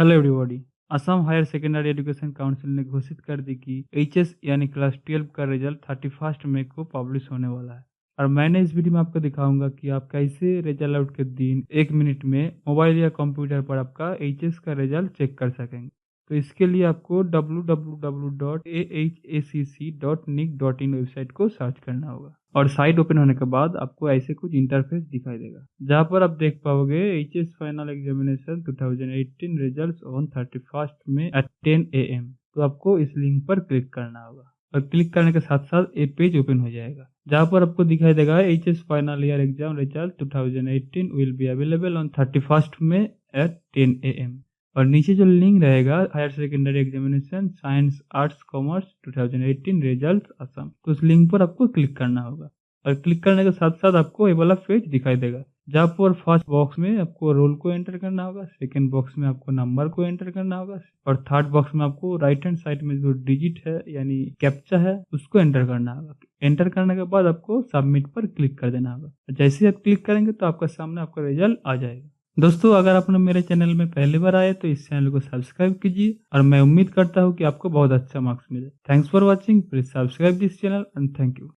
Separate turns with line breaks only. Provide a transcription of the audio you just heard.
Hello everybody. Assam higher secondary education council ने घोषित कर दी कि एचएस यानी क्लास 12 का रिजल्ट 31 मई को पब्लिश होने वाला है। और मैंने इस वीडियो में आपको दिखाऊंगा कि आप कैसे रिजल्ट आउट के दिन 1 मिनट में मोबाइल या कंप्यूटर पर आपका एचएस का रिजल्ट चेक कर सकेंगे। तो इसके लिए आपको www.ahacc.nic.in वेबसाइट को सर्च करना होगा और साइट ओपन होने के बाद आपको ऐसे कुछ इंटरफेस दिखाई देगा, जहां पर आप देख पाओगे HS final examination 2018 results on 31 में एट 10 AM। तो आपको इस लिंक पर क्लिक करना होगा और क्लिक करने के साथ साथ एक पेज ओपन हो जाएगा, जहां पर आपको दिखाई देगा HS final year exam result 2018 will be available on 31 में एट 10 AM। और नीचे जो लिंक रहेगा higher secondary examination science arts commerce 2018 result Assam, तो उस लिंक पर आपको क्लिक करना होगा और क्लिक करने के साथ साथ आपको ये वाला पेज दिखाई देगा, जहाँ पर फर्स्ट बॉक्स में आपको रोल को एंटर करना होगा, सेकंड बॉक्स में आपको नंबर को एंटर करना होगा और थर्ड बॉक्स में आपको राइट हैंड साइड में जो डिजिट है यानी कैप्चा है उसको एंटर करना होगा। एंटर करने के बाद आपको सबमिट पर क्लिक कर देना होगा। जैसे ही आप क्लिक करेंगे तो आपका सामने आपका रिजल्ट आ जाएगा। दोस्तों, अगर आपने मेरे चैनल में पहली बार आए तो इस चैनल को सब्सक्राइब कीजिए और मैं उम्मीद करता हूँ कि आपको बहुत अच्छा मार्क्स मिले। Thanks for watching, please subscribe this channel and thank you.